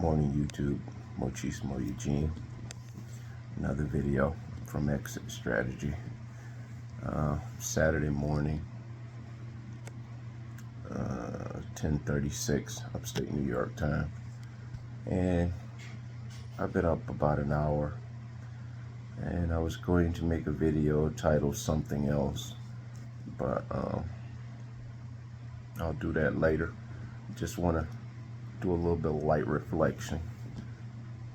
Morning YouTube, Mochismo Eugene. Another video from Exit Strategy. Saturday morning, 10:36 upstate New York time. And I've been up about an hour. And I was going to make a video titled something else. But I'll do that later. Just want to do a little bit of light reflection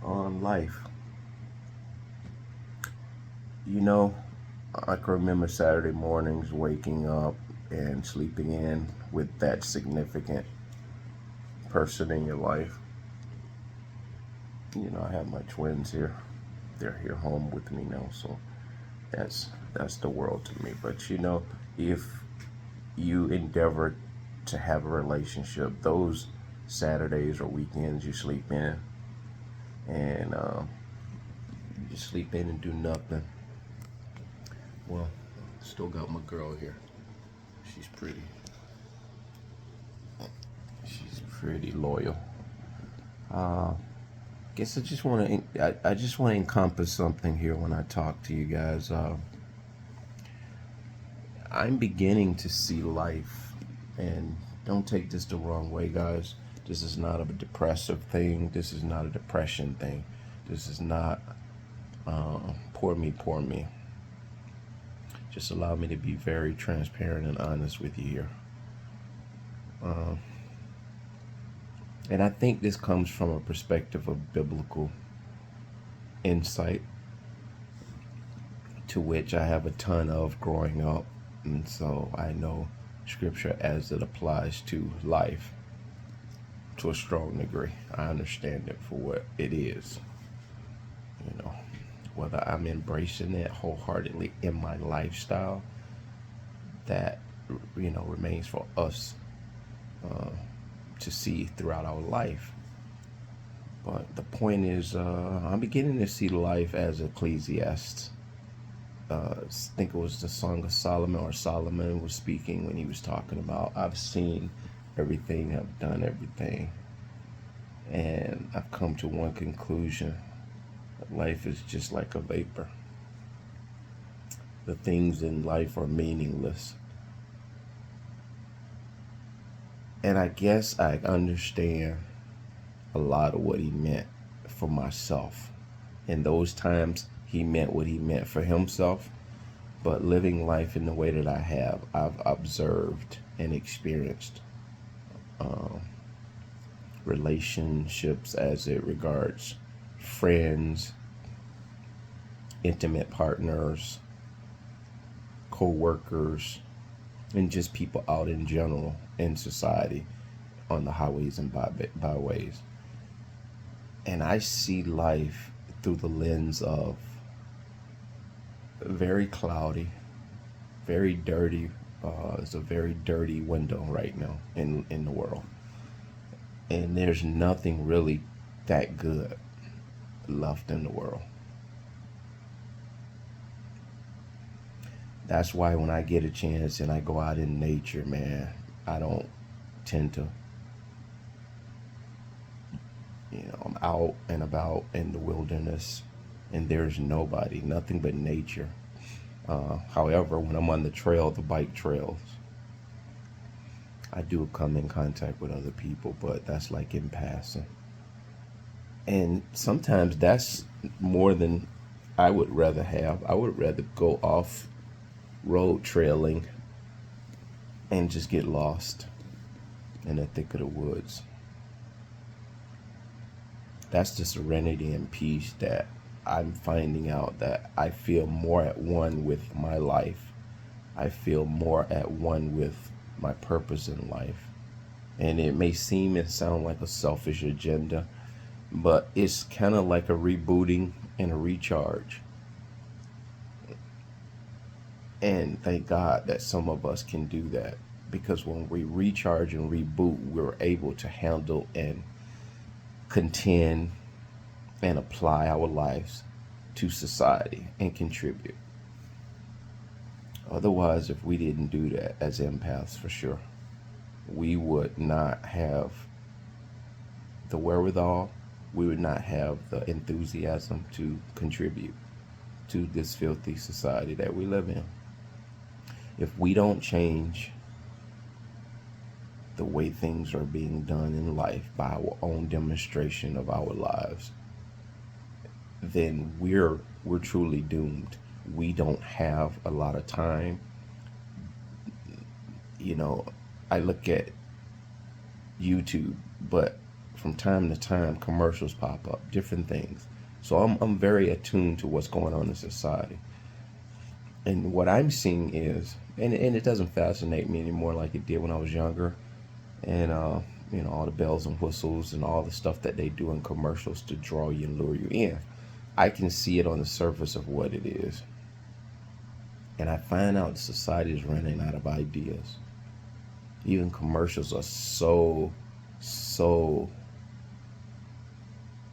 on life. You know, I can remember Saturday mornings waking up and sleeping in with that significant person in your life. You know, I have my twins here. They're here home with me now, so that's the world to me. But you know, if you endeavor to have a relationship, those Saturdays or weekends you sleep in, and you sleep in and do nothing. Well, still got my girl here. She's pretty. She's pretty loyal. Guess I just want to encompass something here when I talk to you guys. I'm beginning to see life, and don't take this the wrong way, guys. This is not a depressive thing. This is not a depression thing. This is not poor me. Just allow me to be very transparent and honest with you here. And I think this comes from a perspective of biblical insight, to which I have a ton of growing up. And so I know scripture as it applies to life to a strong degree. I understand it for what it is. You know, whether I'm embracing it wholeheartedly in my lifestyle, that, you know, remains for us to see throughout our life. But the point is, I'm beginning to see life as Ecclesiastes. I think it was the Song of Solomon, or Solomon was speaking when he was talking about, I've seen everything, I've done everything, and I've come to one conclusion: that life is just like a vapor. The things in life are meaningless. And I guess I understand a lot of what he meant for myself. In those times, he meant what he meant for himself. But living life in the way that I have, I've observed and experienced relationships as it regards friends, intimate partners, co-workers, and just people out in general in society, on the highways and byways. And I see life through the lens of very cloudy, very dirty. It's a very dirty window right now in the world. And there's nothing really that good left in the world. That's why when I get a chance and I go out in nature, man, I don't tend to, you know, I'm out and about in the wilderness and there's nobody, nothing but nature. However, when I'm on the trail, the bike trails, I do come in contact with other people, but that's like in passing. And sometimes that's more than I would rather have. I would rather go off road trailing and just get lost in the thick of the woods. That's the serenity and peace that I'm finding out, that I feel more at one with my life. I feel more at one with my purpose in life. And it may seem and sound like a selfish agenda, but it's kind of like a rebooting and a recharge. And thank God that some of us can do that, because when we recharge and reboot, we're able to handle and contend and apply our lives to society and contribute. Otherwise, if we didn't do that as empaths, for sure, we would not have the wherewithal we would not have the enthusiasm to contribute to this filthy society that we live in. If we don't change the way things are being done in life by our own demonstration of our lives, then we're truly doomed. We don't have a lot of time. You know, I look at YouTube, but from time to time commercials pop up, different things. So I'm very attuned to what's going on in society. And what I'm seeing is, and it doesn't fascinate me anymore like it did when I was younger. And you know, all the bells and whistles and all the stuff that they do in commercials to draw you and lure you in. I can see it on the surface of what it is. And I find out society is running out of ideas. Even commercials are so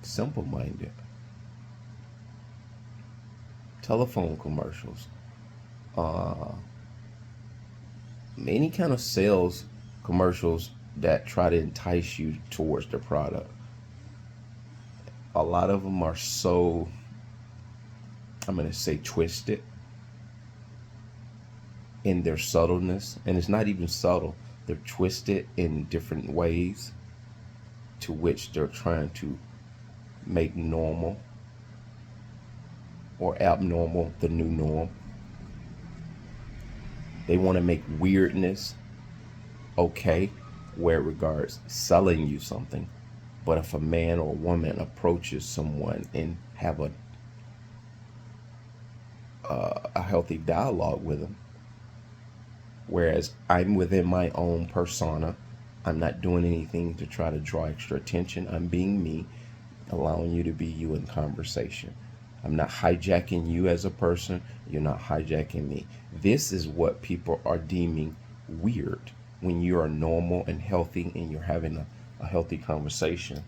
simple-minded. Telephone commercials, any kind of sales commercials that try to entice you towards the product. A lot of them are so, I'm going to say, twisted in their subtleness. And it's not even subtle. They're twisted in different ways to which they're trying to make normal or abnormal the new norm. They want to make weirdness okay, where it regards selling you something. But if a man or woman approaches someone and have a healthy dialogue with them, whereas I'm within my own persona, I'm not doing anything to try to draw extra attention. I'm being me, allowing you to be you in conversation. I'm not hijacking you as a person. You're not hijacking me. This is what people are deeming weird when you are normal and healthy and you're having a healthy conversation.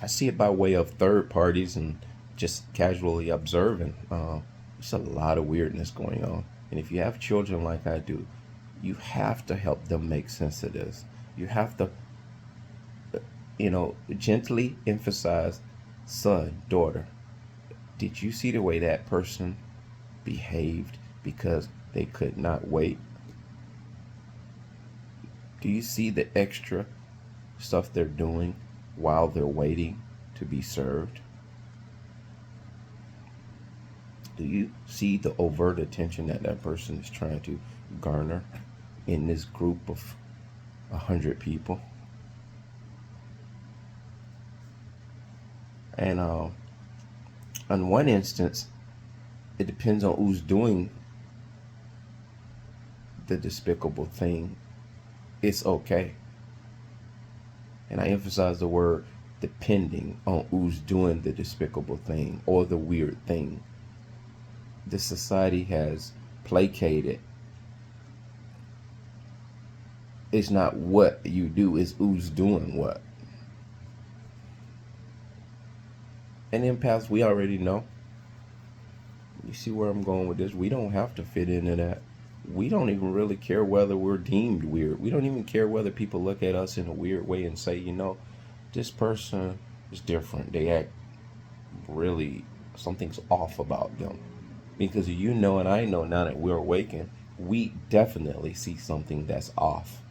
I see it by way of third parties and just casually observing. There's a lot of weirdness going on. And if you have children like I do, you have to help them make sense of this. You have to, you know, gently emphasize, son, daughter, did you see the way that person behaved because they could not wait? Do you see the extra stuff they're doing while they're waiting to be served? Do you see the overt attention that that person is trying to garner in this group of 100 people? And on one instance, it depends on who's doing the despicable thing. It's okay. And I emphasize the word depending on who's doing the despicable thing or the weird thing. This society has placated. It's not what you do, it's who's doing what. And empaths, we already know. You see where I'm going with this? We don't have to fit into that. We don't even really care whether we're deemed weird. We don't even care whether people look at us in a weird way and say, you know, this person is different. They act really, something's off about them. Because you know and I know now that we're awakened, we definitely see something that's off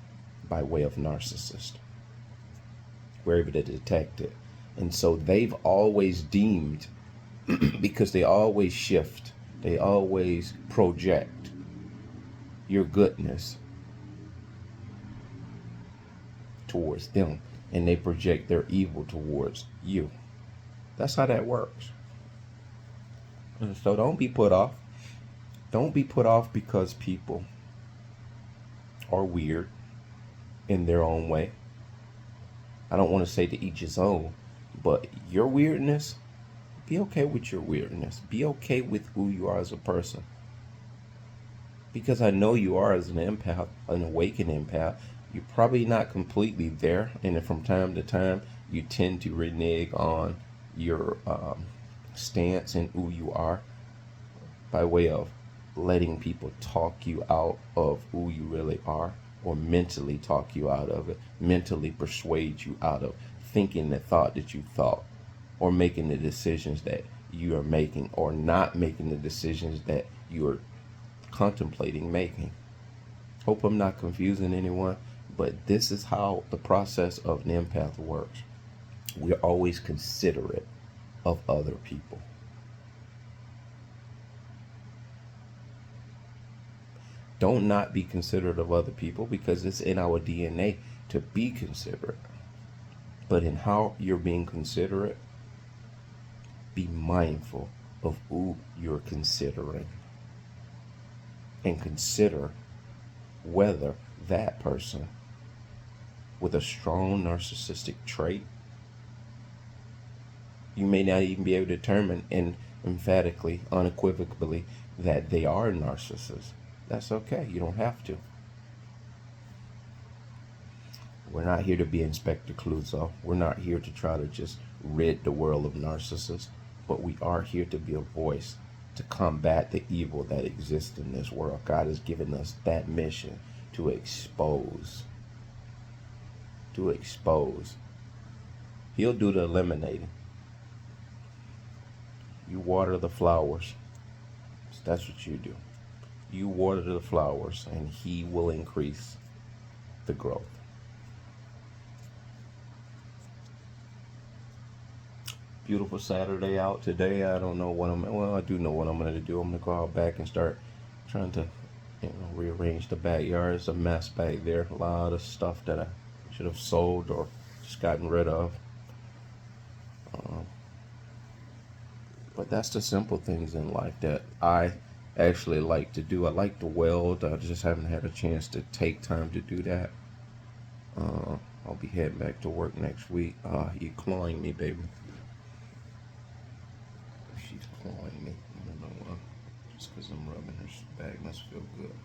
by way of narcissist. We're able to detect it. And so they've always deemed, because they always shift, they always project your goodness towards them, and they project their evil towards you. That's how that works. And so don't be put off. Don't be put off because people are weird in their own way. I don't want to say to each his own, but your weirdness, be okay with your weirdness. Be okay with who you are as a person. Because I know you are as an empath, an awakened empath. You're probably not completely there. And then from time to time, you tend to renege on your stance and who you are by way of letting people talk you out of who you really are or mentally talk you out of it, mentally persuade you out of thinking the thought that you thought, or making the decisions that you are making, or not making the decisions that you are contemplating making. Hope I'm not confusing anyone, but this is how the process of an empath works. We're always considerate of other people. Don't not be considerate of other people, because it's in our DNA to be considerate. But in how you're being considerate, be mindful of who you're considering, and consider whether that person with a strong narcissistic trait, you may not even be able to determine emphatically, unequivocally, that they are narcissists. That's okay. You don't have to. We're not here to be Inspector Clouseau. We're not here to try to just rid the world of narcissists, but we are here to be a voice to combat the evil that exists in this world. God has given us that mission to expose. To expose. He'll do the eliminating. You water the flowers. That's what you do. You water the flowers, and He will increase the growth. Beautiful Saturday out today. I don't know what I do know what I'm going to do. I'm going to go out back and start trying to, rearrange the backyard. It's a mess back there. A lot of stuff that I should have sold or just gotten rid of. But that's the simple things in life that I actually like to do. I like to weld. I just haven't had a chance to take time to do that. I'll be heading back to work next week. You're clawing me, baby. She's clawing me. I don't know why. Just because I'm rubbing her back must feel good.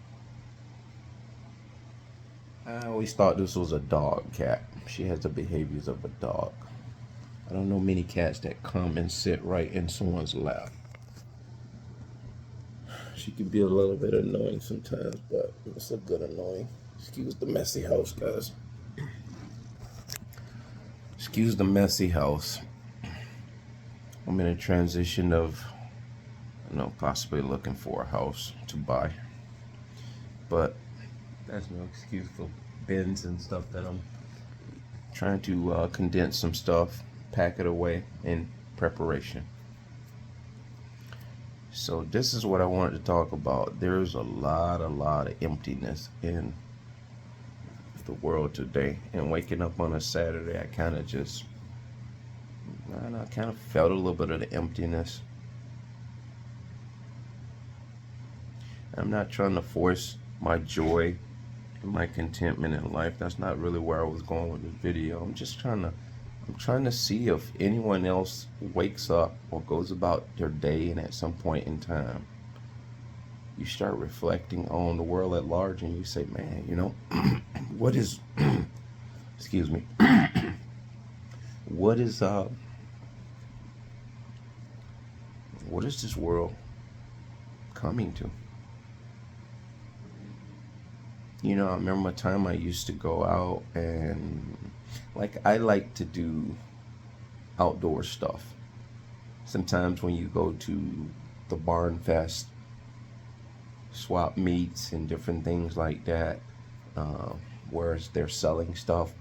I always thought this was a dog cat. She has the behaviors of a dog. I don't know many cats that come and sit right in someone's lap. She can be a little bit annoying sometimes, but it's a good annoying. Excuse the messy house, guys. Excuse the messy house. I'm in a transition of, possibly looking for a house to buy. But that's no excuse for bins and stuff that I'm trying to condense some stuff, pack it away in preparation. So this is what I wanted to talk about. There's a lot of emptiness in the world today. And waking up on a Saturday, I kind of felt a little bit of the emptiness. I'm not trying to force my joy and my contentment in life. That's not really where I was going with this video. I'm trying to see if anyone else wakes up or goes about their day, and at some point in time you start reflecting on the world at large and you say, man, what is excuse me what is this world coming to? I remember a time I used to go out and I like to do outdoor stuff. Sometimes when you go to the barn fest, swap meets and different things like that, where they're selling stuff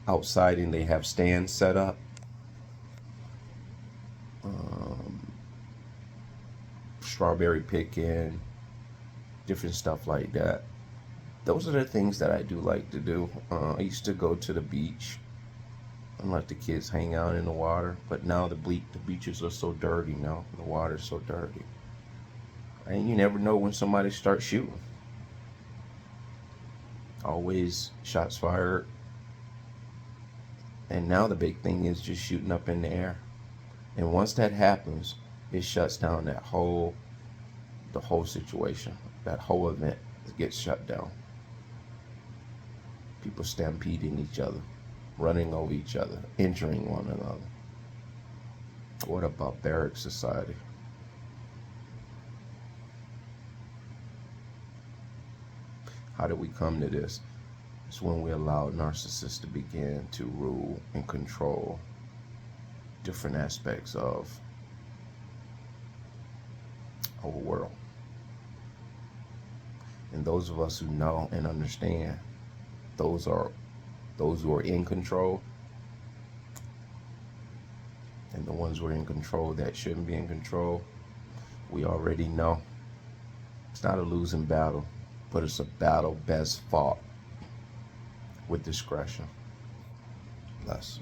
outside and they have stands set up. Strawberry picking, different stuff like that. Those are the things that I do like to do. I used to go to the beach and let the kids hang out in the water, but now the beaches are so dirty now. The water's so dirty. And you never know when somebody starts shooting. Always shots fired. And now the big thing is just shooting up in the air. And once that happens, it shuts down the whole situation. That whole event gets shut down. People stampeding each other, running over each other, injuring one another. What a barbaric society. How did we come to this? It's when we allow narcissists to begin to rule and control different aspects of our world. And those of us who know and understand, those who are in control, and the ones who are in control that shouldn't be in control, we already know it's not a losing battle, but it's a battle best fought with discretion. Bless.